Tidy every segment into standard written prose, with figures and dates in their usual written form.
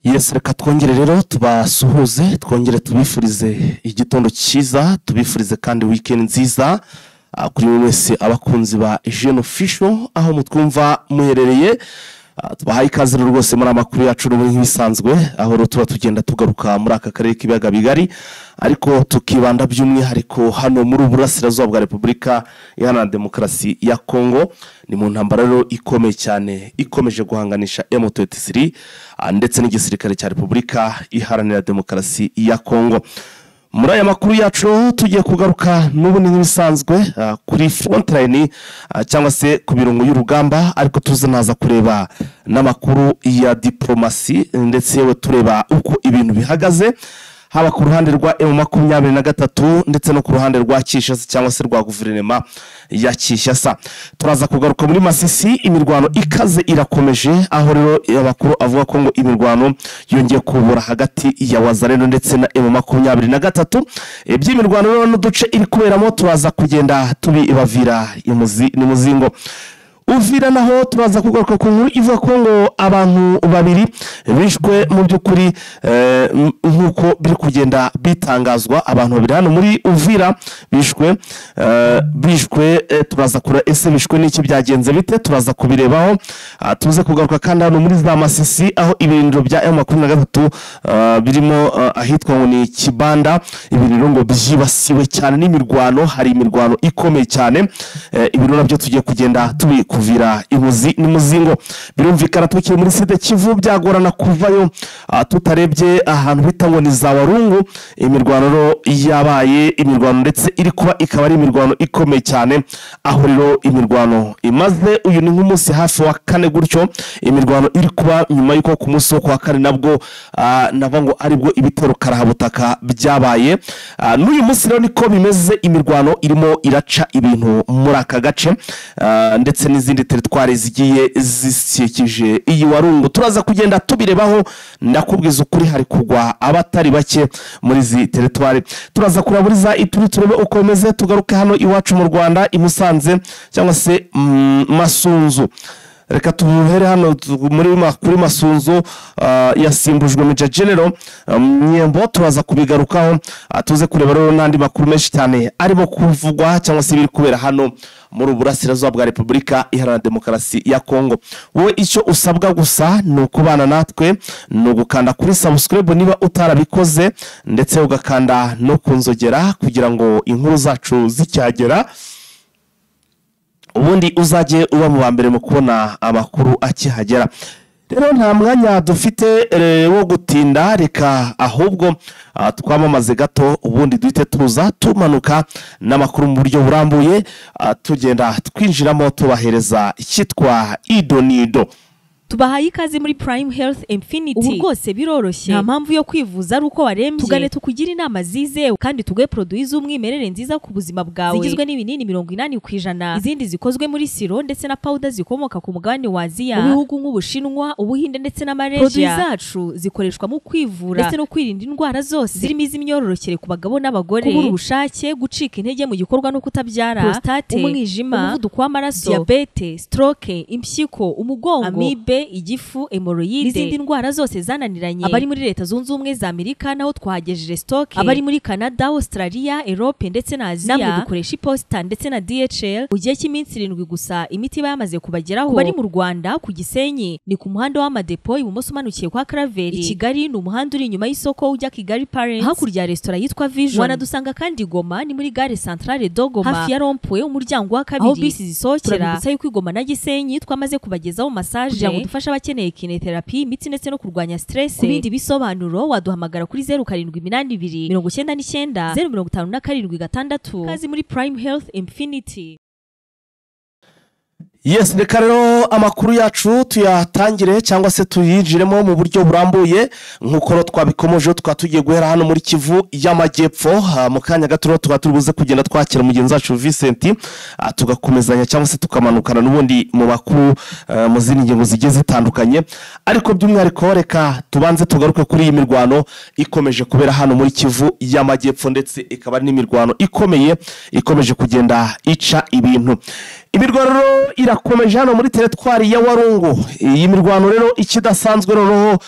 Yes, reka twongere rero tubasuhuze, twongere tubifurize igitondo cyiza, tubifurize kandi weekend nziza kuri wese abakunzi ba Jeune Official aho mutwumva muherereye. Tubahaye ikaze rwose muri amakuru yacu nk'ibisanzwe aho tuba tugenda tugaruka muri aka karere k'ibiyaga bigari, ariko tukibanda by'umwihariko hano muri Burasirazuba bwa Repubulika Iharanira Demokarasi ya Kongo. Ni mu ntambara rero ikomeye cyane ikomeje guhanganisha M23 ndetse n'igisirikare cya Repubulika Iharanira Demokarasi ya Kongo. Muri aya makuru yacu tugiye kugaruka n'ubundi nk'ibisanzwe kuri frontline cyangwa se ku birungo y'urugamba, ariko tuzanaza kureba n'amakuru ya diplomasi ndetse yewe tureba uko ibintu bihagaze haba ku ruhande rwa M23 ndetse no ku ruhande rwa Kinshasa cyangwa se rwa guverinoma ya Kinshasa. Turaza kugaruka muri Masisi, imirwano ikaze irakomeje, aho rero abakuru avuga ko ngo imirwano yongeye kubura hagati ya Wazalendo ndetse na M23. Iby'imirwano rero n'uduce iri kuberamo turaza kugenda tubibavira imuzingo. Uvira naho turaza kugaruka ku nkuru ivuga ko ngo abantu babiri bishwe mu by'ukuri nkuko biri kugenda bitangazwa. Abantu babiri hano muri Uvira bishwe turaza kura ese bishwe n'iki byagenze bite, turaza kubirebaho. Tuze kugaruka kandi hano muri za Masisi aho ibirindiro bya M23 birimo ahitwa ngo ni Kibanda, ibirindiro ngo byibasiwe cyane n'imirwano, hari imirwano ikomeye cyane. Ibirindiro nabyo tugiye kugenda kuvira imuzingo. Birumvikana tukiri muri Sud Kivu byagorana kuvayo tutarebye ahantu bita ngo ni za Warungu. Imirwano yabaye imirwano ndetse iri kuba ikaba ari imirwano ikomeye cyane, aho rero imirwano imaze uyu ni nk'umunsi hafi wa kane gutyo. Imirwano iri kuba nyuma y'uko ku munsi wo kwa kane nabwo nava ngo aribwo ibitero karahabutaka byabaye. N'uyu munsi rero niko bimeze, imirwano irimo iraca ibintu muri aka gace ndetse n'izindi teritwari zigiye zisikije iyi Warungu. Turaza kugenda tubirebaho, ndakubwiza ukuri hari kugwa abatari bake muri izi teritwari. Turaza kuraburiza Ituri turebe uko bimeze, tugaruke hano iwacu mu Rwanda i Musanze cyangwa se Masunzu. Reka tuhere hano kuri Masunzu yasimbujwe Major General Nyembo. Turaza kubigarukaho, tuze kureba rero n'andi makuru menshi cyane arimo kuvugwa cyangwa se biri kubera hano muri Burasirazuba bwa Repubulika Iharanira Demokarasi ya Kongo. Wowe icyo usabwa gusa ni ukubana natwe, ni ugukanda kuri subscribe niba utarabikoze, ndetse ugakanda no kunzogera kugira ngo inkuru zacu zicyagera ubundi uzajye uba mu bambere mu kubona amakuru akihagera. Rero nta mwanya dufite wo gutinda, reka ahubwo twamamaze gato ubundi duhite tuza tumanuka n'amakuru mu buryo burambuye, tugenda twinjiramo tubahereza icyitwa idonido. Tubahaye ikaze muri Prime Health Infinity. Ubu rwose biroroshye, nta mpamvu yo kwivuza ari uko warembye. Tugane tukugira inama zizewe kandi tuguhe produits z'umwimerere nziza ku buzima bwawe, zigizwe n'ibinini 80%, izindi zikozwe muri siro ndetse na powder zikomoka ku mugabane wa Aziya, mu bihugu nk'Ubushinwa, Ubuhinde ndetse na Malaysia. Produits zacu zikoreshwa mu kwivura ndetse no kwirinda indwara zose zirimo iz'imyororokere ku bagabo n'abagore, kubura ubushake, gucika intege mu gikorwa no kutabyara, prostate, umwijima, umuvuduko w'amaraso, diabete, stroke, impyiko, umugongo, amibe, igifu, hemorrhoide n'izindi ndwara zose zananiranye. Abari muri Leta Zunze Ubumwe za Amerika naho twagejeje stock, abari muri Canada, Australia, Europe ndetse na Aziya namwe dukoresha iposita ndetse na DHL mu gihe cy'iminsi 7 gusa imiti bayamaze kubageraho. Bari mu Rwanda ku Gisenyi ni ku muhanda w'Amadepo ibumoso umanukiye kwa Karaveri. I Kigali ni umuhanda uri inyuma y'isoko ujya Kigali Parents, hakurya ya restaurant yitwa Vision. Wanadusanga kandi Goma ni muri gare centrale Dogoma hafi ya Rompwe umuryango wa kabiri aho bisi zisohokera. Turabutsa yuko Goma na Gisenyi twamaze kubagezaho massage dufasha abakeneye kinetherapy, imiti ndetse no kurwanya stress. Ku bindi bisobanuro waduhamagara kuri 0782 99 057 kazi muri Prime Health Infinity. Yes, reka rero amakuru yacu tuyatangire cyangwa se tuyinjiremo mu buryo burambuye nk'uko twabikomoje. Twatugiye guhera hano muri Kivu y'Amajyepfo, mu kanya gato tubuze kugenda twakira mugenzi wacu Vincent, tugakomezanya cyangwa se tukamanukana n'ubundi mu makuru mu zindi ngingo zigiye zitandukanye. Ariko by'umwihariko reka tubanze tugaruke kuri iyi mirwano ikomeje kubera hano muri Kivu y'Amajyepfo, ndetse ikaba n'imirwano ikomeye ikomeje kugenda ica ibintu. imirwano irakomeje hano muri teritwari ya Warungu. Iyi mirwano rero ikidasanzwe noneho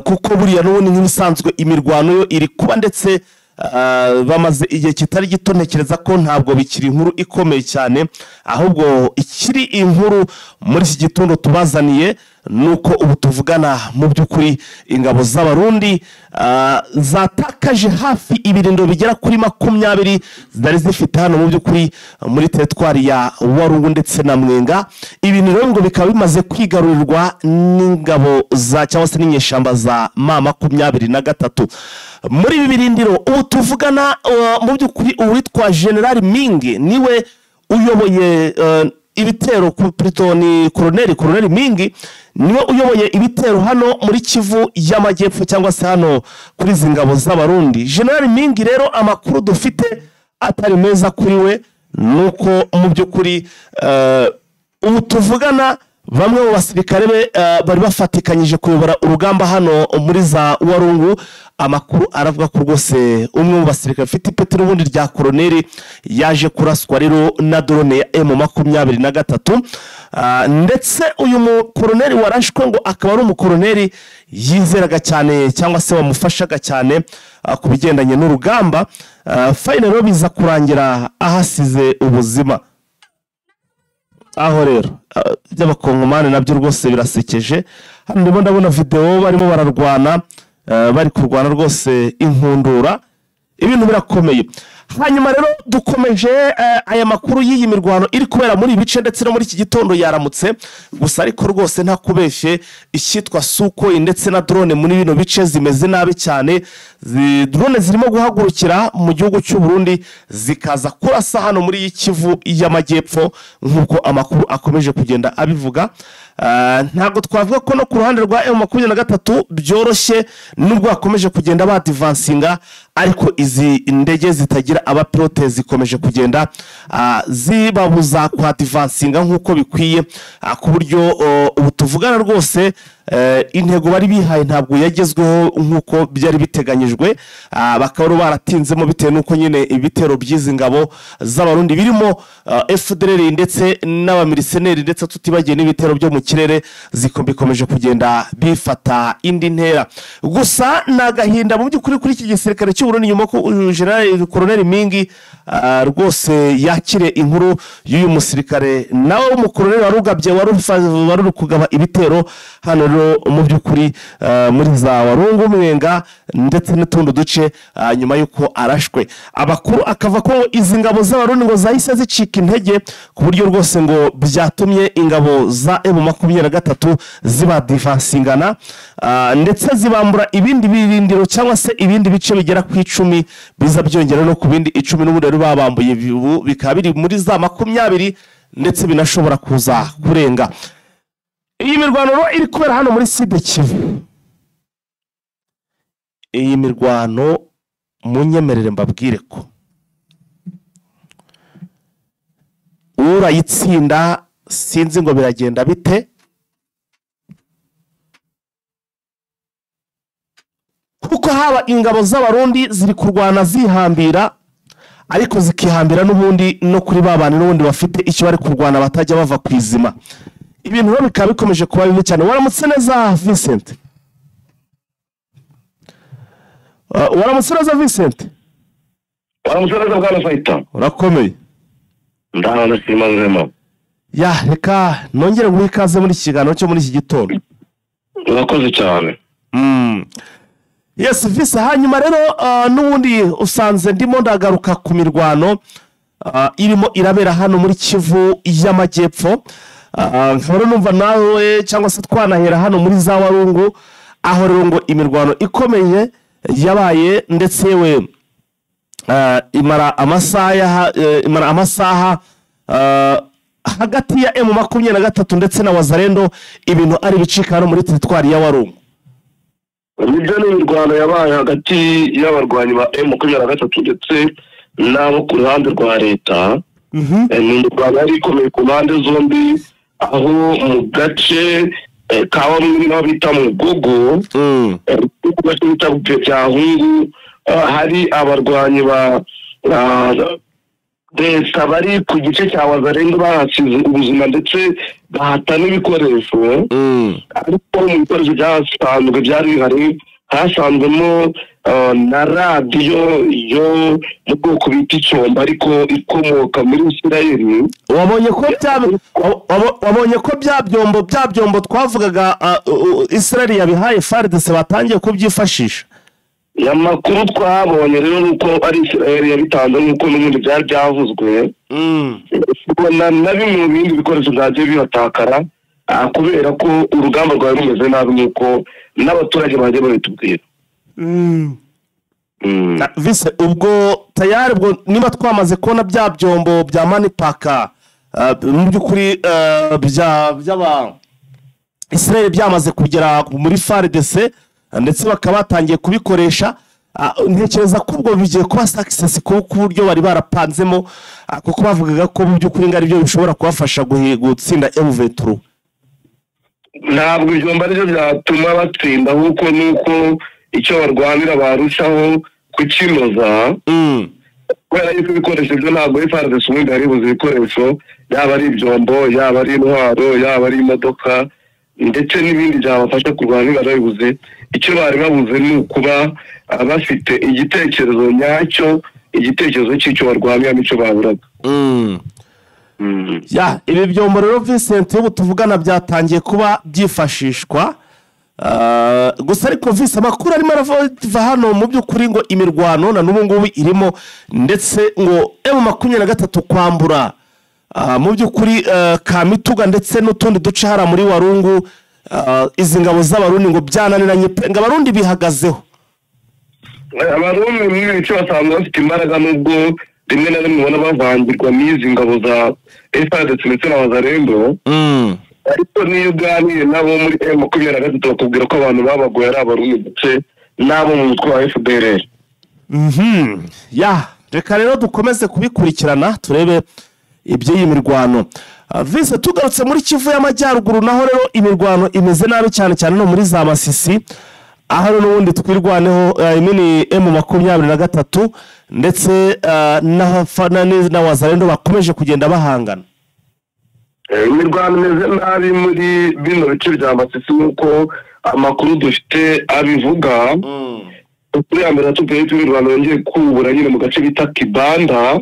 kuko buriya n'ubundi nk'ibisanzwe imirwano yo iri kuba ndetse bamaze igihe kitari gito ntekereza ko ntabwo bikiri inkuru ikomeye cyane, ahubwo ikiri inkuru muri iki gitondo tubazaniye nuko ubu tuvugana mu by'ukuri ingabo z'abarundi zatakaje hafi ibirindo bigera kuri 20 zari zifite hano mu by'ukuri muri teritwari ya Warungu ndetse na Mwenga. Ibintu rero ngo bikaba bimaze kwigarurirwa n'ingabo za cyangwa se n'inyeshamba za M23. Muri ibi birindiro ubu tuvugana mu by'ukuri uwitwa General Mingi niwe uyoboye ibitero Plutoni Colonel Mingi niwe uyoboye ibitero hano muri Kivu y'Amajyepfo cyangwa se hano kuri zingabo z'abarundi. General Mingi rero amakuru dufite atari meza kuri we nuko mu by'ukuri ubu tuvugana bamwe mu basirikare be bari bafatikanyije kuyobora urugamba hano muri za Warungu. Amakuru aravuga ko rwose umwe mu basirikare afite ipeti n'ubundi rya koloneli yaje kuraswa rero na drone ya M23, ndetse uyu mukoloneli warashwe ngo akaba ari umukoloneli yizeraga cyane cyangwa se wamufashaga cyane ku bigendanye n'urugamba. Fine rero biza kurangira ahasize ubuzima. Aho rero by'abakongomani nabyo rwose birasekeje. Hano ndimo ndabona video barimo bararwana, bari kurwana rwose inkundura, ibintu birakomeye. Hanyuma rero dukomeje aya makuru y'iyi mirwano iri kubera muri ibice ndetse no muri iki gitondo yaramutse gusa, ariko rwose nta kubeshe icyitwa Sukhoi ndetse na drone muri bino bice zimeze nabi cyane. Drone zirimo guhagurukira mu gihugu cy'u Burundi zikaza kurasa hano muri Kivu y'Amajyepfo nk'uko amakuru akomeje kugenda abivuga. Ntabwo twavuga ko no ku ruhande rwa M23 byoroshye nubwo akomeje kugenda badivansinga, ariko izi ndege zitagira abapilote zikomeje kugenda zibabuza kwa divansinga nk'uko bikwiye, ku buryo ubu tuvugana rwose intego bari bihaye ntabwo yagezweho nk'uko byari biteganyijwe. Bakaba baratinzemo bitewe n'uko nyine ibitero by'izi ngabo z'abarundi birimo FDLR ndetse n'abamiliseneri ndetse tutibagiye n'ibitero byo mu kirere bikomeje kugenda bifata indi ntera. Gusa nagahinda mu by'ukuri kuri iki gisirikare cy'u Burundi nyuma ko General Colonel Mingi rwose yakire inkuru y'uyu musirikare nawe umukoloneli warugabye wari kugaba ibitero hano mu by'ukuri muri za Warungu, Mwenga ndetse n'utundi duce nyuma yuko arashwe. Abakuru akava ko izi ngabo z'abarundi ngo zahise zicika intege ku buryo rwose ngo byatumye ingabo za M23 ziba divansingana ndetse zibambura ibindi birindiro cyangwa se ibindi bice bigera ku 10 biza byongera no ku bindi 10 n'ubundi rero babambuye bikaba biri muri za 20 ndetse binashobora kuza kurenga. Iyi mirwano iri kubera hano muri Sud Kivu. Iyi mirwano munyemerere mbabwire ko urayitsinda sinzi ngo biragenda bite, kuko haba ingabo z'abarundi ziri kurwana zihambira, ariko zikihambira n'ubundi no kuri babana n'ubundi bafite icyo bari kurwana batajya bava kwizima. Ibintu rero bikaba bikomeje kuba bibi cyane. Waramutse neza Vincent? Waramutse neza Vincent? Waramutse neza bwana Faita? Urakomeye? Ndahana sima nzema. Ya reka nongere guha ikaze muri kiganiro cyo muri iki gitondo. Urakoze cyane. Yes Visa, hanyuma rero n'ubundi usanze ndimo ndagaruka ku mirwano irimo irabera hano muri Kivu y'Amajyepfo. Nkaba numva nawe cyangwa se twanahera hano muri za Warungu, aho rero ngo imirwano ikomeye yabaye ndetse yewe imara amasaha hagati ya M23 ndetse na Wazalendo, ibintu ari bicika hano muri teritwari ya Warungu. Nibyo ni imirwano yabaye hagati y'abarwanyi ba M23 ndetse n'abo ku ruhande rwa leta. Ni imirwano yari ikomeye ku mpande zombi, aho mu gace kawa mwino bita mu Gogo bita bya Hungu hari abarwanyi leta bari ku gice cya Wazalendo bahasize ubuzima ndetse bahata n'ibikoresho ariko mu bikoresho byasanzwe byari bihari hasanzwemo na radiyo yo mu bwoko bita icyomba ariko ikomoka muri Isirayeli. wabonye ko bya byombo twavugaga Isirayeli yabihaye FARDC batangiye kubyifashisha. Amakuru twabonye rero nuko ari Isirayeli yabitanze nuko n'ubundi byari byavuzwe na bimwe mu bindi bikoresho byagiye bihatakara kubera ko urugamba rwari rumeze nabi nuko n'abaturage bagiye babitubwira. Vise ubwo tayari ubwo niba twamaze kubona bya byombo bya Manipaka mu by'ukuri by'aba Isirayeli byamaze kugera muri FARDC ndetse bakaba batangiye kubikoresha, ntekereza ko ubwo bigiye kuba success ku buryo bari barapanzemo kuko bavugaga ko mu by'ukuri ngari byo bishobora kubafasha gutsinda M23. Ntabwo ibyo mbarije byatuma batsinda ahubwo nuko icyo barwanira barushaho kukinoza kubera yuko ibikoresho byo ntabwo FARDC ubundi hari buze ibikoresho yaba ari ibyombo yaba ari intwaro yaba ari imodoka ndetse n'ibindi byabafasha kurwanira barabibuze. Icyo bari babuze ni ukuba bafite igitekerezo nyacyo, igitekerezo cy'icyo barwanira n'icyo baburaga. Ibi byombo rero Vincent ubu tuvugana byatangiye kuba byifashishwa gusa ariko Vincent amakuru arimo arava hano mu by'ukuri ngo imirwano na n'ubu ngubu irimo ndetse ngo M23 kwambura mu by'ukuri Kamituga ndetse n'utundi duce hara muri Warungu izi ngabo z'abarundi ngo byananiranye ngo abarundi bihagazeho. Abarundi muri icyo basanzwe bafite imbaraga nubwo rimwe na rimwe ubona bavangirwa n'izi ngabo za FARDC ndetse na Wazalendo ariko niyo uganiriye nabo muri M23 bakubwira ko abantu babagoye ari abarundi ndetse nabo mu mutwe wa FDLR. Reka rero dukomeze kubikurikirana turebe iby'iyi mirwano. Vise tugarutse muri Kivu y'Amajyaruguru naho rero imirwano imeze nabi cyane no muri za Masisi aho n'ubundi twirwaneho imini M23 ndetse na Wazalendo bakomeje kugenda bahangana. Imirwano imeze nabi muri bino bice bya Masisi nuko amakuru dufite abivuga. Kuri ambera tubwiye imirwano yongeye kubura nyine mu gace bita Kibanda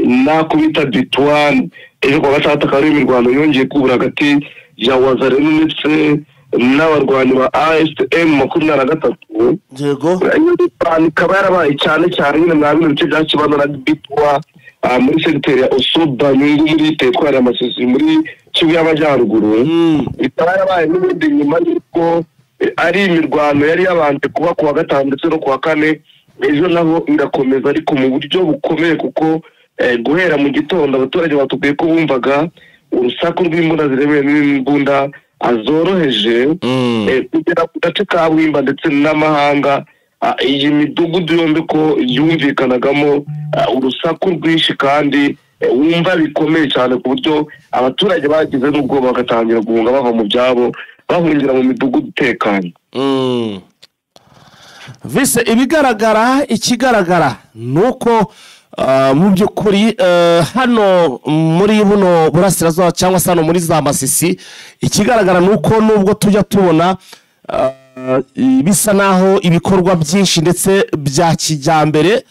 nako bita Bitwan ejo kwa gatatu kari imirwano yongeye kubura hagati ya Wazalendo ndetse n'abarwanyi ba AFM 23. Yego ikaba yarabaye cyane nyine mwa bino bice bya Kibanda na Bitwa muri secteur ya Osoba nyungu muri teritwari ya Masisi muri Kivu y'Amajyaruguru. Ikaba yarabaye n'ibindi nyuma y'uko ari imirwano yari yabanje kuba ku wa gatanu ndetse no ku wa kane ejo naho irakomeza ariko mu buryo bukomeye kuko guhera mu gitondo abaturage batubwiye ko bumvaga urusaku rw'imbunda ziremereye n'imbunda azoroheje kugera ku gace ka Bwimba ndetse n'amahanga. Iyi midugudu yombi ko yumvikanagamo urusaku rwinshi kandi wumva bikomeye cyane ku buryo abaturage bagize n'ubwoba bagatangira guhunga bava mu byabo bahungira mu midugudu itekanye. Vise ikigaragara nuko mu by'ukuri hano muri buno burasirazuba cyangwa se hano muri za Masisi ikigaragara nuko nubwo tujya tubona bisa naho ibikorwa byinshi ndetse bya kijyambere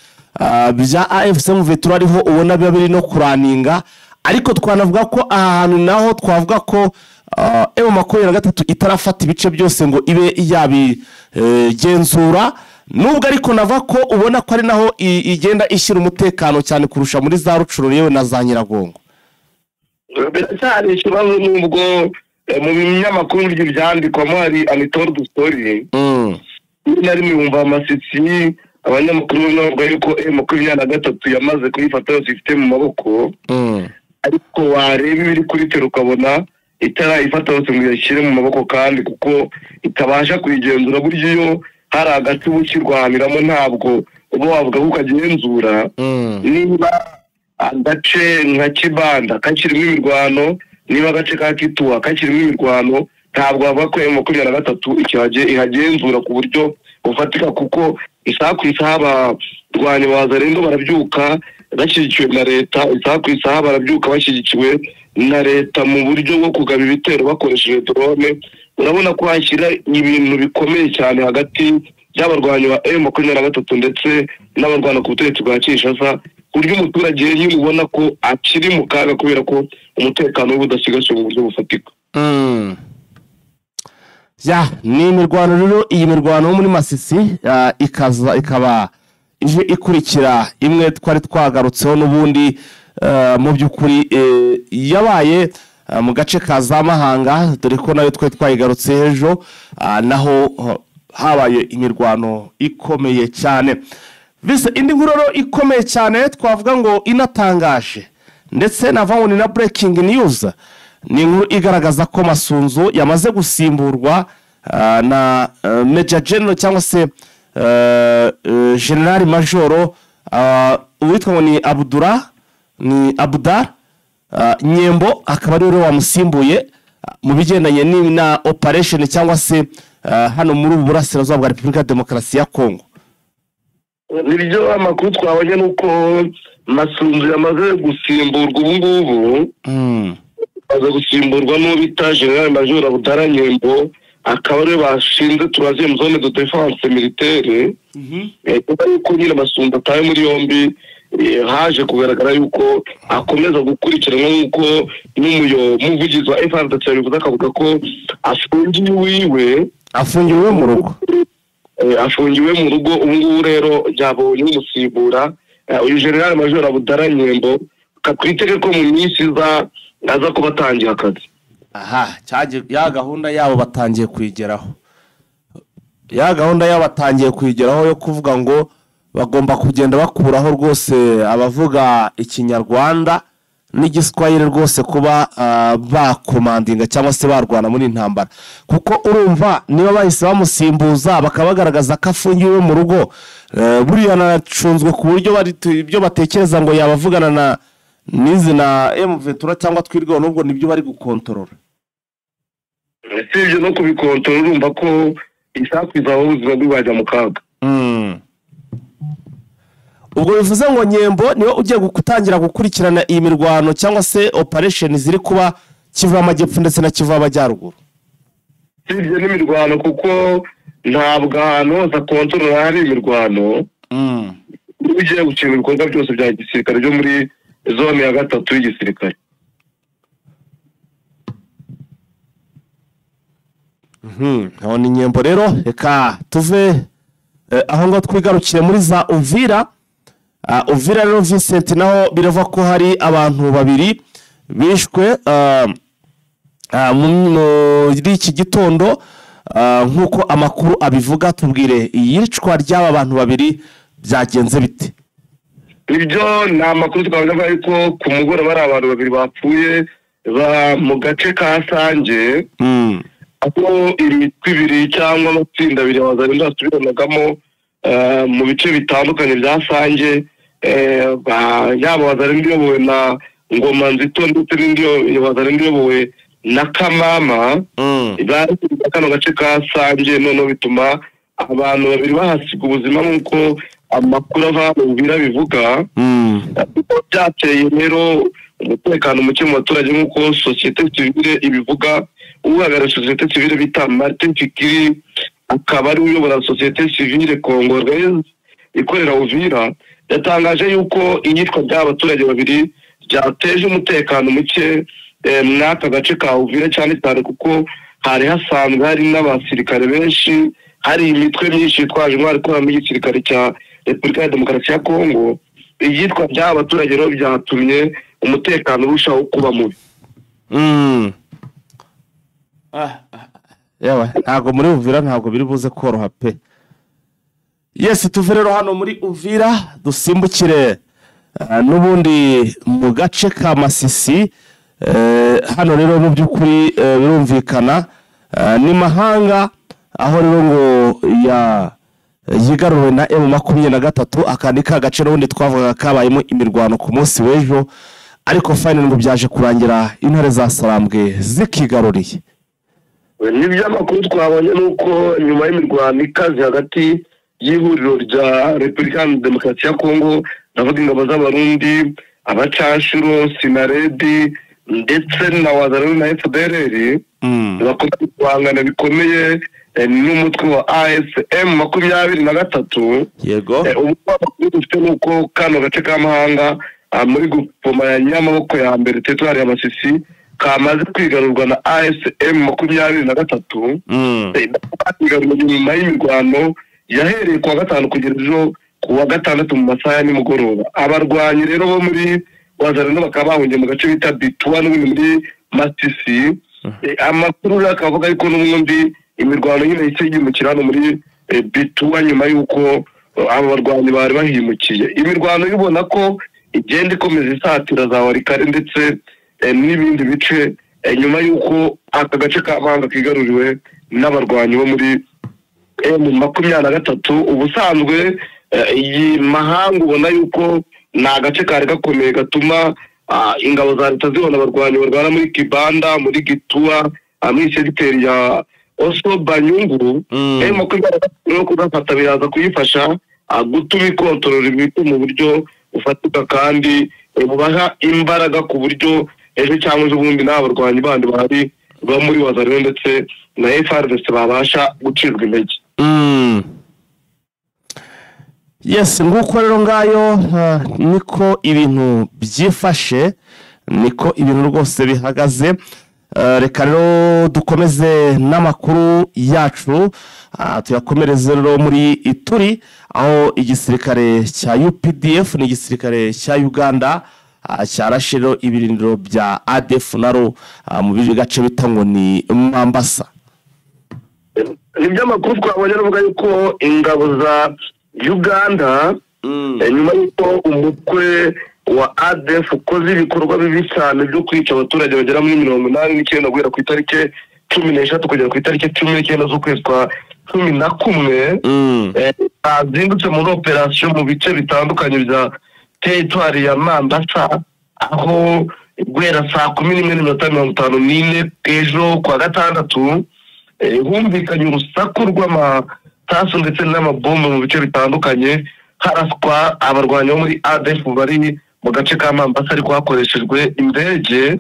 bya AFC M23 ariho ubona biba biri no kuraninga ariko twanavuga ko ahantu naho twavuga ko M23 itarafata ibice byose ngo ibe yabigenzura nubwo ariko navuga ko ubona ko ari naho igenda ishyira umutekano cyane kurusha muri za Rucuru yewe na za Nyiragongo. Biracyari ikibazo nubwo mu binyamakuru by'ibyandikwamo hari Anatole Story nari mwumva Amasisi abanyamakuru bavuga yuko M23 yamaze kuyifata yose ifite mu maboko ariko wareba ibiri kuri tero ukabona itarayifata yose ngo yashyire mu maboko kandi kuko itabasha kuyigenzura buryo iyo hari agace ukirwaniramo ntabwo uba wavuga ko ukagenzura niba agace nka Kibanda kakirimo imirwano niba agace ka Kituwa kakirimo imirwano ntabwo bavuga ko M23 ihagenzura ku buryo ufatika kuko isaha ku isaha abarwanyi ba Wazalendo barabyuka bashyigikiwe na leta, isaha ku isaha barabyuka bashyigikiwe na leta mu buryo bwo kugaba ibitero bakoresheje drone. Urabona ko hashyira ibintu bikomeye cyane hagati y'abarwanyi ba M23 ndetse n'abarwana ku butegetsi bwa Kinshasa, buryo umuturage yimubona ko akiri mu kaga kubera ko umutekano w'ubudasigaswe mu buryo bufatika. Ya ni imirwano rero, iyi mirwano muri Masisi ikaba ije ikurikira imwe twari twagarutseho n'ubundi mu by'ukuri yabaye mu gace ka za Mahanga, dore ko nayo twari twayigarutse ejo, naho habaye imirwano ikomeye cyane. Vise indi nguroro ikomeye cyane twavuga ngo inatangaje ndetse navamo na breaking news, ni inkuru igaragaza ko Masunzu yamaze gusimburwa na Major General cyangwa se General Major uwitwa ngo ni Abdar Nyembo, akaba rero wamusimbuye mu bigendanye na operation cyangwa se hano muri Burasirazuba bwa Repubulika ya Demokarasi ya Kongo. Nibyo amakuru twabonye nuko Masunzu yamaze gusimburwa ubu ngubu, amaze gusimburwa n'ubita General Major Abdar Nyembo, akaba rero bashinze troisième zone de défense militaire. Kuko nyine Masunzu ataye muri yombi, haje kugaragara yuko akomeza gukurikiranwa nk'uko n'umuvugizi wa FARDC bivuze, akavuga ko afungiwe mu rugo. Afungiwe mu rugo. Ubu ngubu rero byabonye umusimbura uyu General Major Abdar Nyembo, kakwitege ko mu minsi aza kuba atangiye akazi. Ya gahunda yabo batangiye kwigeraho, yo kuvuga ngo bagomba kugenda bakuraho rwose abavuga ikinyarwanda n'igiswahili rwose kuba bakomandinga cyangwa se barwana muri intambara, kuko urumva niba bahise bamusimbuza bakabagaragaza ko afungiwe mu rugo, buriya nacunzwe ku buryo ibyo batekereza ngo yabavugana na n'izina M23 cyangwa twirwaho, nubwo nibyo bari gukontorora. Sibyo no kubikontorora, urumva ko isakwizaho ubuzima bwajya mu kaga. Ubwo bivuze ngo Nyembo niwe ugiye gutangira gukurikirana iyi mirwano cyangwa se operation ziri kuba Kivu y'Amajyepfo ndetse na Kivu y'Amajyaruguru. Sibyo n'imirwano, kuko ntabwo ahantu hose akontorora hari imirwano. Ugiye gucunga ibikorwa byose bya gisirikare byo muri zone ya 3 y'igisirikare. Aho ni Nyembo rero, reka tuve aho ngo twigarukire muri za Uvira. Uvira rero Vincent, naho birava ko hari abantu babiri bishwe muri iki gitondo, nk'uko amakuru abivuga. Tubwire iyicwa ry'aba bantu babiri byagenze bite? Ibyo ni amakuru twavuga yuko ku mugoroba ari abantu babiri bapfuye mu gace ka Sange, aho imitwe ibiri cyangwa amatsinda abiri bazarenda basubiranagamo mu bice bitandukanye bya Sange, yaba bazarenda iyobowe na Ngoma Nzito ndetse n'indi bazarenda iyobowe na Kamama. Bari kano gace ka Sange, noneho bituma abantu babiri bahasiga ubuzima nk'uko amakuru ava mu Uvira bivuga. Byateye rero umutekano muke mu baturage nk'uko societe civile ibivuga. Uhagarariye societe civile bita Martin Fikiri, akaba ari uyobora societe civile congolaise ikorera Uvira, yatangaje yuko iyitwa by'abaturage babiri byateje umutekano muke mwaka gace ka Uvira, cyane cyane kuko hari hasanzwe hari n'abasirikare benshi, hari imitwe myinshi yitwaje intwaro ikora mu gisirikare cya Repubulika ya Demokarasi ya Kongo. Iyitwa by'abaturage rero byatumye umutekano urushaho kuba mubi. Yawe ntago muri Uvira ntago biri buze koroha pe. Yes, tuve rero hano muri Uvira dusimbukire n'ubundi mu gace ka Masisi. Hano rero mu by'ukuri birumvikana ni Mahanga, aho rero ngo yigaruwe na M23, akandi ka gace n'ubundi twavuga kabayemo imirwano ku munsi w'ejo, ariko final ngo byaje kurangira intare za Sarambwe zikigaruriye. Nibyo amakuru twabonye nuko nyuma y'imirwano ikaze hagati y'ihuriro rya Repubulika Demokarasi ya Kongo, ndavuga ingabo z'abarundi, abacashuro, Sinaredi ndetse na Wazalendo na FDLR bakomeje guhangana bikomeye n'umutwe wa AFM 23. Yego ubu dufite nuko kano gace k'amahanga muri gupoma ya Nyamaboko ya mbere teritwari ya Masisi kamaze kwigarurwa na AFM 23. Kwigarurwa nyuma y'imirwano yahereye kuwa gatanu kugera ejo kuwa gatandatu mu masaha ya nimugoroba. Abarwanyi rero bo muri Wazalendo bakaba bahungiye mu gace bita Bitwa n'ubundi muri Masisi. Amakuru akavuga yuko n'ubundi imirwano nyine yise yimukira hano muri Bitwa nyuma yuko abo barwanyi bari bahimukiye. Imirwano yubona ko igenda ikomeza isatira za Warikare ndetse n'ibindi bice nyuma yuko aka gace k'amahanga kigaruriwe n'abarwanyi bo muri M23. Ubusanzwe iyi mahanga ubona yuko na gace kari gakomeye gatuma ingabo za leta zibona abarwanyi barwana muri Kibanda, muri Gitwa, muri segiteri ya Oso Banyungu. M23 kudafata biraza kuyifasha gutuma ikontorora ibintu mu buryo ufatika kandi bubaha imbaraga ku buryo ejo cyangwa ubundi n'abarwanyi bandi bari ba muri Wazalendo ndetse na FARDC babasha gucirwa intege. Yes, nguko rero ngayo niko ibintu byifashe, niko ibintu rwose bihagaze. Reka rero dukomeze n'amakuru yacu, tuyakomereze rero muri Ituri aho igisirikare cya UPDF n'igisirikare cya Uganda cyarashe rero ibirindiro bya ADF naro mu bigace bita ngo ni Mambasa. Nibyo amakuru twabonye avuga yuko ingabo za Uganda nyuma yuko umutwe wa ADF ukoze ibikorwa bibi cyane byo kwica abaturage bagera muri 89 guhera ku itariki 13 kugera ku itariki 19 z'ukwezi kwa 11, azindutse muri operation mu bice bitandukanye bya territoire ya Mambasa, aho guhera saa 11:54 ejo kwa gatandatu humvikanye urusaku rw'amatasu ndetse n'amabombe mu bice bitandukanye, haraswa abarwanyi bo muri ADF bari mu gace ka Mambasa ariko hakoreshejwe indege.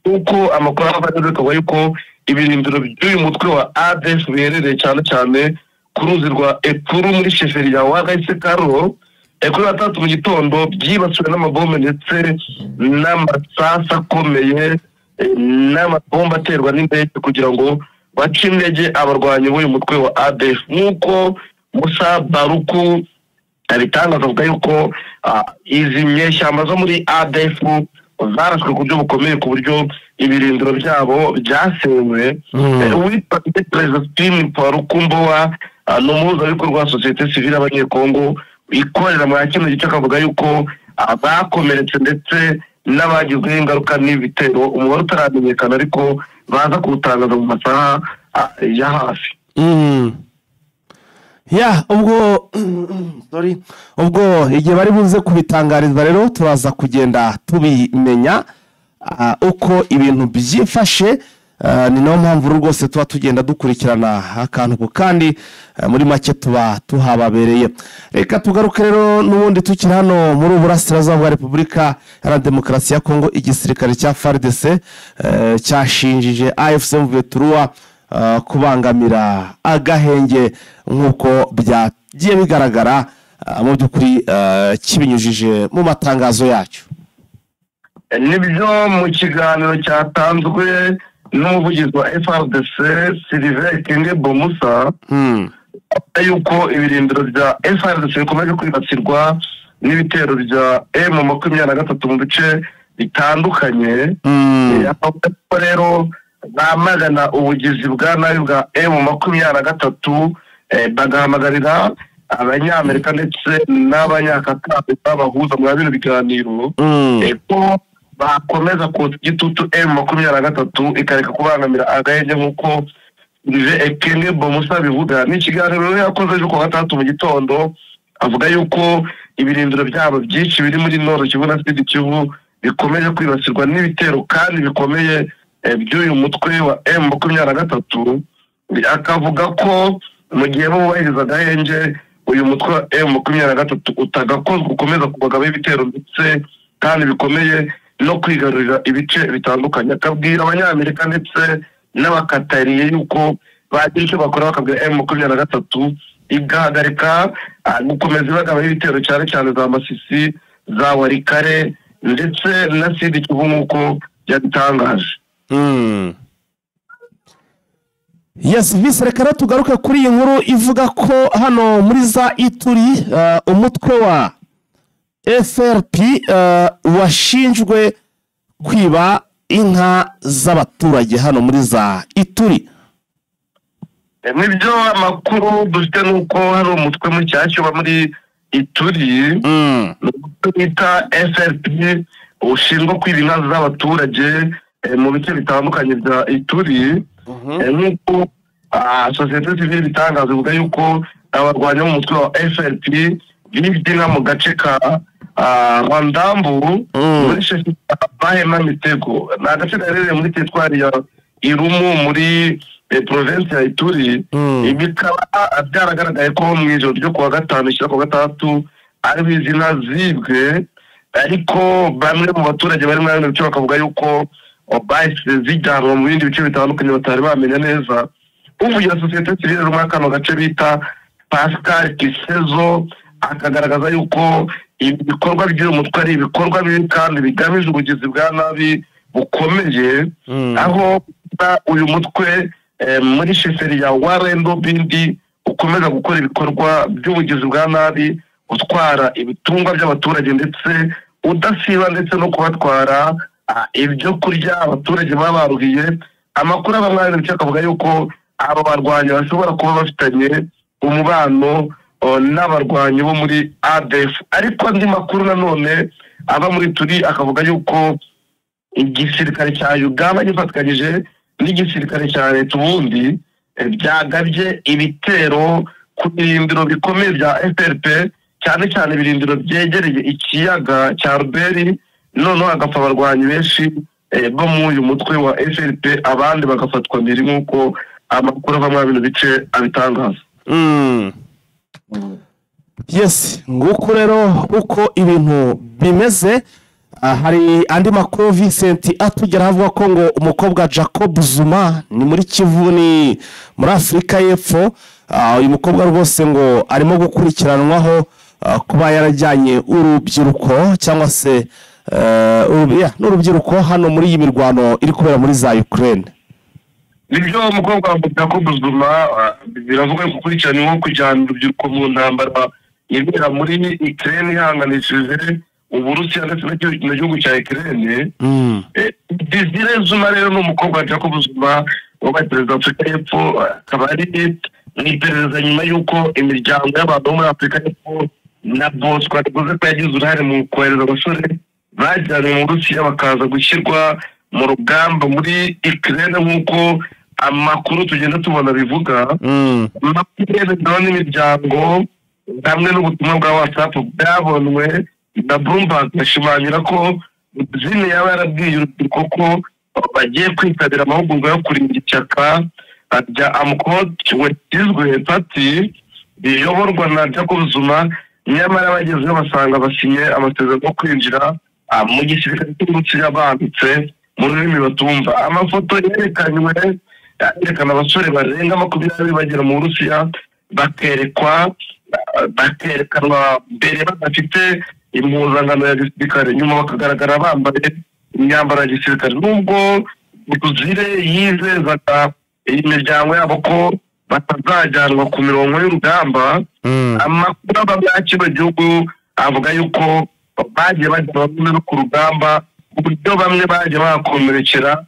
Uko amakuru avuga yuko ibirindiro by'uyu mutwe wa ADF biherereye cyane cyane ku ruzi rwa Epuru muri sheferi ya Wagasekaro kuri gatatu mu gitondo byibasiwe n'amabombe ndetse n'amasasu akomeye n'amabombe aterwa n'indege kugira ngo bace intege abarwanyi b'uyu mutwe wa ADF. Nk'uko Musa Baruku abitangaza avuga yuko izi nyeshyamba zo muri ADF zarashwe ku buryo bukomeye ku buryo ibirindiro byabo byasenywe. Uwitwa Perezida Stephen Parukumbowa n'umuhuzabikorwa wa sosiyete sivile y'Abanyekongo ikorera mu kino gice akavuga yuko abakomeretse ndetse n'abagizweho ingaruka n'ibitero umubare utaramenyekana ariko baza kuwutangaza mu masaha ya hafi. ubwo igihe bari buze kubitangariza rero turaza kugenda tubimenya uko ibintu byifashe. Ni nayo mpamvu rwose tuba tugenda dukurikirana akantu ku kandi muri make tuba tuhababereye. Reka tugaruke rero n'ubundi tukiri hano muri Burasirazuba bwa Repubulika ya Demokarasi ya Kongo. Igisirikare cya FARDC cyashinjije AFC M23 kubangamira agahenge nk'uko byagiye bigaragara mu by'ukuri kibinyujije mu matangazo yacyo. Nibyo mu kiganiro cyatanzwe n'umuvugizi wa FARDC Sylvain Kenge Bomusa yuko ibirindiro bya FARDC bikomeje kwibasirwa n'ibitero bya M23 mu bice bitandukanye. Rero bamagana ubugizi bwa nabi bwa M23 bagahamagarira abanyamerika ndetse n'abanyakatari babahuza mu bino biganiro ko bakomeza kotsa igitutu M23 ikareka kubangamira agahenge nk'uko Kenge Bomusa bivuga. N'ikiganiro yakoze ejo kuwa gatandatu mu gitondo avuga yuko ibirindiro byabo byinshi biri muri Nord Kivu na Sud Kivu bikomeje kwibasirwa n'ibitero kandi bikomeye by'uyu mutwe wa M23. Akavuga ko mu gihe bubahiriza agahenge uyu mutwe wa M23 utagakozwe ukomeza kubagaba ibitero ndetse kandi bikomeye no kwigarurira ibice bitandukanye. Akabwira abanyamerika ndetse n'abakatariye yuko bagira icyo bakora, bakabwira M23 igahagarika gukomeza ibagaba ibitero cyane cyane za Masisi, za Warikare ndetse na Sud Kivu nk'uko yabitangaje. Yes, Vice, reka tugaruke kuri iyi nkuru ivuga ko hano muri za Ituri umutwe wa FRP washinjwe kwiba inka z'abaturage hano muri za Ituri. Nibyo amakuru dufite nuko hari umutwe mu cyacyo muri Ituri bita FRP ushinzwe kwiba inka z'abaturage mu bice bitandukanye bya Ituri. Nk'uko sosiyete sivile bitangaza ivuga yuko abarwanya mu mutwe wa FRP bibye inka mu gace ka Rwandambu muri shefu Bahema Mitego, ni agace gaherereye muri teritwari ya Irumu muri province ya Ituri. Bikaba byaragaragaye ko mu ijoro ryo kuwa gatanu ishyira kuwa gatandatu ari izina zibwe, ariko bamwe mu baturage bari muri bice bakavuga yuko bahise zijyanwa mu bindi bice bitandukanye batari bamenya neza. Uvugira sosiyete sivile muri kano gace bita Pascal Kisezo akagaragaza yuko ibikorwa by'uyu mutwe ari ibikorwa bibi kandi bigamije ubugizi bwa nabi bukomeye, aho uyu mutwe muri sheferi ya Warendo Bindi ukomeza gukora ibikorwa by'ubugizi bwa nabi, utwara ibitungwa by'abaturage ndetse udasiba ndetse no kubatwara ibyo kurya abaturage baba baruhiye. Amakuru abamwe bice akavuga yuko abo barwanya bashobora kuba bafitanye umubano n'abarwanyi bo muri ADF, ariko andi makuru nanone aba muri Turi akavuga yuko igisirikare cya Uganda gifatikanyije n'igisirikare cya leta ubundi byagabye ibitero ku birindiro bikomeye bya FRP, cyane cyane ibirindiro byegereye ikiyaga cya Ruberi, noneho hagapfa abarwanyi benshi bo mu uyu mutwe wa FRP, abandi bagafatwa mbere nk'uko amakuru ava muri bino bice abitangaza. Yes, nguko rero uko ibintu bimeze. Hari andi makuru Vincent atugera avuga ko ngo umukobwa Jacob Zuma ni muri Kivu, ni muri Afrika y'Epfo. Uyu mukobwa rwose ngo arimo gukurikiranwaho kuba yarajyanye urubyiruko cyangwa se n'urubyiruko hano muri iyi mirwano iri kubera muri za Ukraine. Nibyo umukobwa wa Jacob Zuma biravuga ko gukurikiranwa kujyana urubyiruko mu ntambara ibera muri Ukraine ihanganishije Uburusiya ndetse n'igihugu cya Ukraine. Desire Zuma rero ni umukobwa wa Jacob Zuma wabaye perezida wa Afurika y'Epfo, akaba ari iperereza nyuma y'uko imiryango y'abantu bo muri Afurika y'Epfo na Bosco yavuze ko yagize uruhare mu kohereza abasore bajyanye mu Burusiya bakaza gushyirwa mu rugamba muri Ukraine nk'uko amakuru tugenda tubona bivuga. Amakuru n'imiryango hamwe n'ubutumwa bwa WhatsApp byabonwe na Bloomberg bashimangira ko zine yaba yarabwiye urubyiruko ko bagiye kwitabira amahugurwa yo kurinda ishyaka rya AMCOD wetizwe party riyoborwa na Jacob Zuma, nyamara bagezeho basanga basinye amasezerano yo kwinjira mu gisirikare cy'Uburusiya banditse mu rurimi batumva. Amafoto yerekanywe yerekana abasore barenga 20 bagera mu Burusiya bakerekanwa mbere badafite impuzankano ya gisirikare, nyuma bakagaragara bambaye imyambaro ya gisirikare. Nubwo Butuzire yizezaga iyi miryango yabo ko batazajyanwa ku mirongo y'urugamba, amakuru ava muri kino gihugu avuga yuko bagiye bajyanwa no ku rugamba, uburyo bamwe bagiye bakomerekera,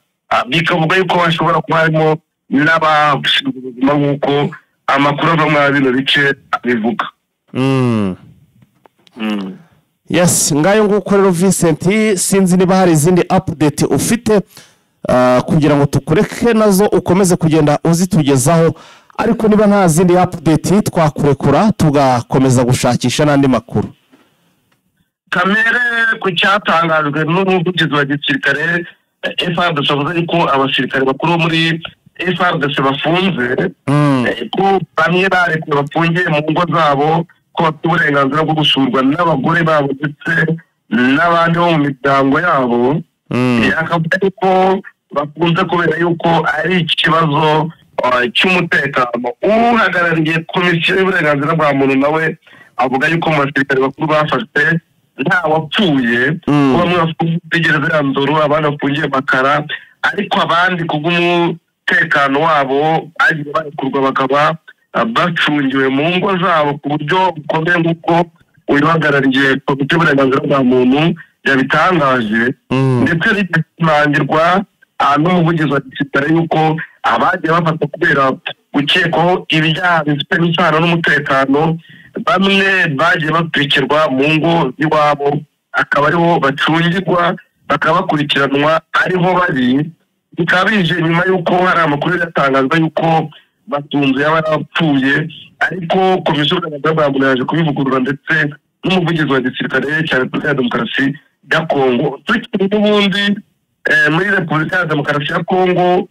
bikavuga yuko bashobora kuba harimo n'abashinzwe ubuzima nk'uko amakuru ava muri bino bice bivuga. Yes, ngayo nguko rero Vincent, sinzi niba hari izindi update ufite kugira ngo tukureke nazo ukomeze kugenda uzitugezaho, ariko niba nta zindi update twakurekura tugakomeza gushakisha n'andi makuru. Kamere ku cyatangajwe n'umuvugizi wa gisirikare FARDC avuze ko abasirikare bakuru muri FARDC bafunze ko bamwe barekuwe bafungiye mu ngo zabo ko bafite uburenganzira bwo gusurwa n'abagore babo ndetse n'abandi bo mu miryango yabo akavuga ko bakunze kubera yuko ari ikibazo cy'umutekano. Uhagarariye komisiyo y'uburenganzira bwa muntu nawe avuga yuko mu basirikare bakuru bafashwe nta wapfuye, bamwe bafungiye gereza ya Ndoro, abandi bafungiye Makara, ariko abandi kubw'umutekano wabo bagiye barekurwa bakaba bacungiwe mu ngo zabo ku buryo bukomeye nk'uko uhagarariye komisiyo y'uburenganzira bwa muntu yabitangaje, ndetse ritanangirwa n'umuvugizi wa gisirikare yuko abagiye bafata kubera gukekwaho ibyaha bifite n'isano n'umutekano bamwe bagiye bakurikirwa mu ngo z'iwabo, akaba ariho bacungirwa bakaba bakurikiranwa ariho bari. Bikaba bije nyuma y'uko hari amakuru yatangazwa y'uko batunze yaba yarapfuye, ariko komisiyo y'uburenganzira bwa muntu yaje kubivugurura ndetse n'umuvugizi wa gisirikare cya Repubulika ya Demokarasi ya Kongo. Tukiri n'ubundi muri Repubulika ya Demokarasi ya Kongo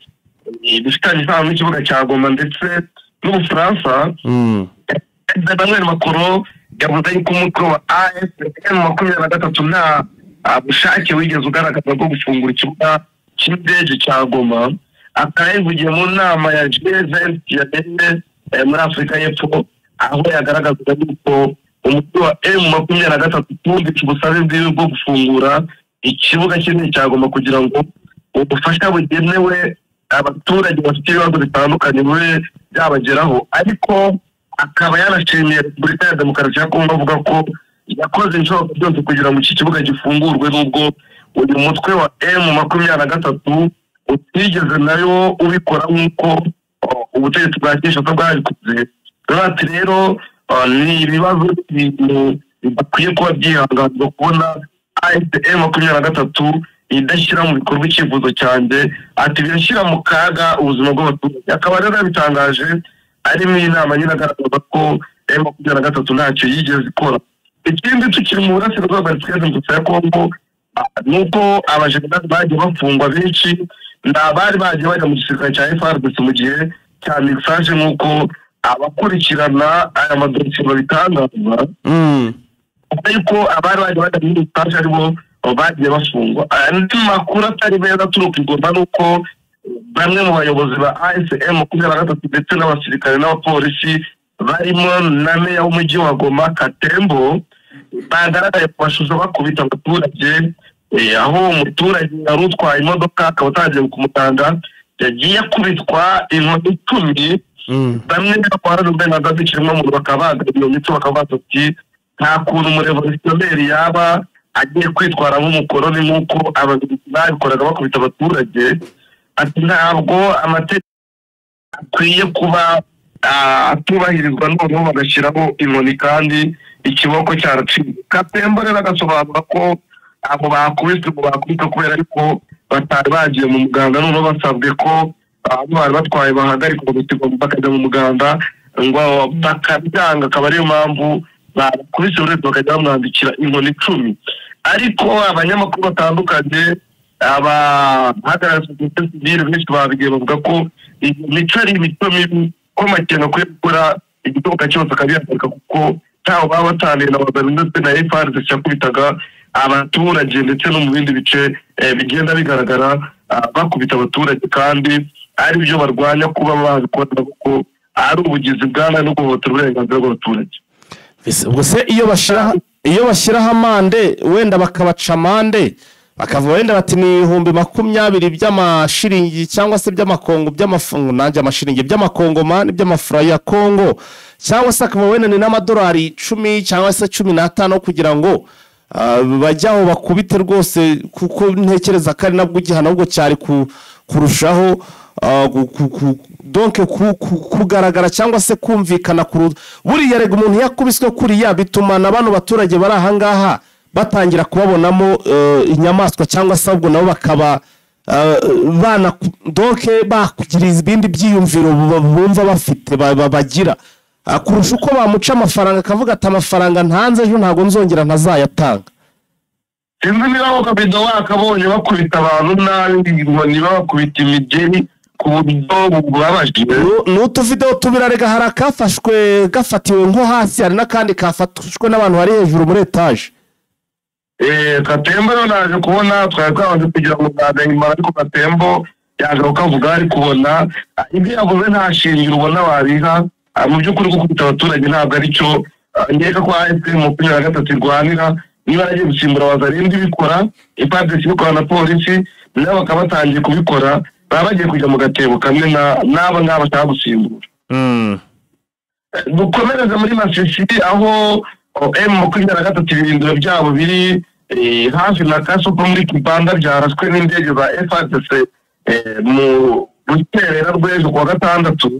bifitanye isano n'ikibuga cya Goma ndetse n'Ubufaransa, Emmanuel Macron yavuze yuko umutwe wa M23 nta bushake wigeze ugaragaza bwo gufungura ikibuga cy'indege cya Goma. Akayivugiye mu nama ya G20 yabereye muri Afurika y'Epfo, aho yagaragazaga yuko umutwe wa M23 utungitse ubusabe bwiwe bwo gufungura ikibuga cy'indege cya Goma kugira ngo ubufasha bugenewe abaturage bafite ibibazo bitandukanye bube byabageraho. Ariko akaba yanashimiye Repubulika ya Demokarasi ya Kongo avuga ko yakoze inshoboka byose kugira ngo iki kibuga gifungurwe, nubwo uyu mutwe wa M23 utigeze nayo ubikora nk'uko ubutegetsi bwa Kinshasa bwabikoze. Ati rero ni ibibazo bidakwiye kuba byihanganirwa kubona M23 idashyira mu bikorwa icyifuzo cyanjye, ati birashyira mu kaga ubuzima bw'abaturage. Akaba rero yabitangaje ari mu inama nyine agaragaza ko M23 ntacyo yigeze ikora. Ikindi tukiri mu burasirazuba bwa Repubulika ya Kongo nuko abajenerali bagiye bafungwa benshi n'abari bagiye bajya mu gisirikare cya FARDC mu gihe cya mixage, nk'uko abakurikirana aya madosiye babitangaza yuko abari bagiye bajya muri mixage aribo bagiye bafungwa. Andi makuru atari meza aturuka i Goma nuko bamwe mu bayobozi ba M23 ndetse n'abasirikare n'abapolisi barimo na meya w'umujyi wa Goma Katembo bagaragaye ku mashusho bakubita abaturage, aho umuturage yari utwaye imodoka akaba atagiye kumutanga yagiye akubitwa inkoni 10. Bamwe bakora n'uburenganzira bw'ikiremwamuntu bakaba bagabye iyo mitwe bakavuga ati nta kuntu umurevolutionneri yaba agiye kwitwara nk'umukoroni nk'uko ababiligi babikoraga bakubita abaturage. Ati ntabwo amategeko akwiye kuba atubahirizwa, noneho bagashyiraho inkoni kandi ikiboko cyaraciwe. Katembo rero agasobanura ko abo bakubise kubera ariko batari bagiye mu muganda, noneho basabwe ko bari batwaye bahagarika bakajya mu muganda ngo bakabyanga, akaba ariyo mpamvu bakubise uretse bakajya bamwandikira inkoni 10. Ariko abanyamakuru batandukanye abahagarariye sosiyete sivile benshi babigiye bavuga ko imico ari imico mibi, ko Makenga akwiye gukora igitoka cyose akabihagarika kuko ntaho baba bataniye na Bazali ndetse na FARDC yakubitaga abaturage ndetse no mu bindi bice bigenda bigaragara bakubita abaturage, kandi ari byo barwanya kuba babikora kuko ari ubugizi bwa nabi no guhohotera uburenganzira bw'abaturage. Ubwo se iyo bashyiraho amande wenda bakabaca amande bakavuga wenda bati ni 20,000 by'amashiringi cyangwa se by'amakongo by'amafungo nanjye amashiringi by'amakongomani by'amafura ya Kongo, cyangwa se akaba wenda ni n'amadolari 10 cyangwa se 15 kugira ngo bajyaho bakubite rwose, kuko ntekereza ko ari nabwo igihano ahubwo cyari kurushaho donc kugaragara cyangwa se kumvikana buriya rega umuntu yakubiswe kuriya bituma n'abantu baturage bari ahangaha batangira kubabonamo inyamaswa cyangwa se ahubwo nabo bakaba donc bakugiriza ibindi byiyumviro bumva bafite bagira kurusha uko bamuca amafaranga akavuga ati amafaranga ntanze ejo ntago nzongera ntazayatanga. Sinzi niba kabido wakabonye bakubita abantu nabi ngo niba bakubita imigeri ku buryo bubabaje. N'utuvidewo tubirarega hari akafashwe gafatiwe nko hasi, hari n'akandi kafashwe n'abantu bari hejuru muri etaje. Katembo naje kubona twari twabanje kugira ngo nyuma, ariko Katembo yaje kukavuga ari kubona ibyo yavuze nta shingiro ubona wabiha. Mu by'ukuri gukubita abaturage ntabwo ari cyo nkeka ko M23 irwanira. Niba aragiye gusimbura Wazalendo bikora, ipadesi bikora na polisi, nabo bakaba batangiye kubikora, baba bagiye kujya mu gatebo kamwe n'aba bashaka gusimbura. Dukomereze muri Masisi aho M23 ibirindiro byabo biri hafi na Kasupa muri Kibanda byaraswe n'indege za FARDC mu rukerera rw'ejo kuwa gatandatu.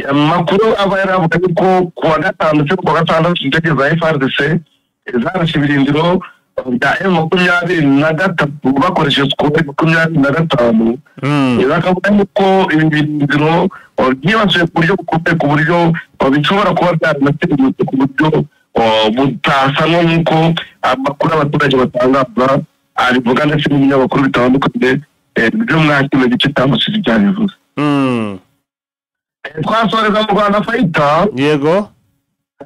Amakuru aba yaravuga ko kuwa gatandatu indege za FARDC zarashe ibirindiro bya M23 bakoresheje Sukhoi 25. Bakavuga ko ibi birindiro byibasiwe ku buryo bukomeye, ku buryo bishobora kuba byaranategurwa ku buryo butasa nk'uko amakuru abaturage batangaza abivuga, ndetse n'ibinyamakuru bitandukanye byo muri kino gice cya Masisi byabivuze. Twasoreza mu Rwanda Fayita. Yego.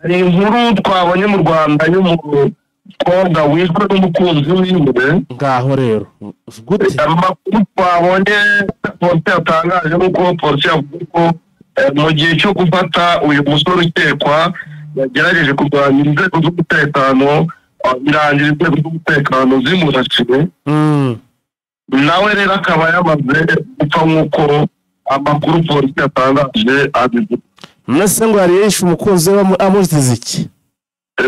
Hari inkuru twabonye mu Rwanda y'umukobwa wishwe n'umukunzi wiwe. Ngaho rero amakuru twabonye polisi yatangaje nuko polisi yavuze ko mu gihe cyo gufata uyu musore ukekwa yagerageje kurwanya inzego z'umutekano, birangira inzego z'umutekano zimurashiwe. Nawe rero akaba yamaze gupfa nk'uko amakuru polisi yatangaje abivuga. Mwese ngo yari yishe umukunzi we amuzize iki?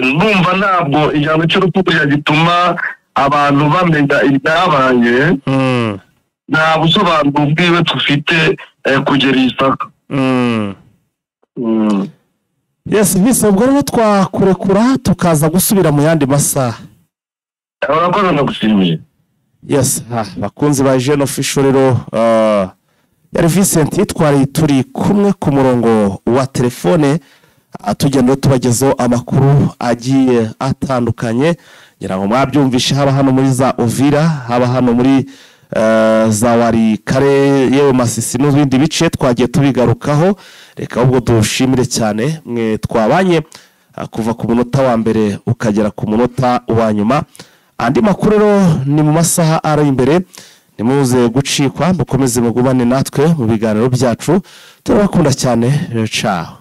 Numva ntabwo igihano cy'urupfu gituma abantu bamenya ibyabaye. Nta busobanuro bwiwe dufite kugera iyi saka. Yes, bisabwa rero twakurekura tukaza gusubira mu yandi masaha. Urakoze ndagushimiye. Yes, bakunzi ba Jeune Official rero yari Vincent twari turi kumwe ku murongo wa telefone tugenda tubagezaho amakuru agiye atandukanye, ngira ngo mwabyumvishe, haba hano muri za Uvira, haba hano muri za Warikare, yewe Masisi n'ibindi bice twagiye tubigarukaho. Reka ubwo dushimire cyane mwe twabanye kuva ku munota wa mbere ukagera ku munota wa nyuma. Andi makuru rero ni mu masaha ari imbere, nimuze gucikwa, mukomeze mugubane natwe mu biganiro byacu. Turabakunda cyane. Ciao.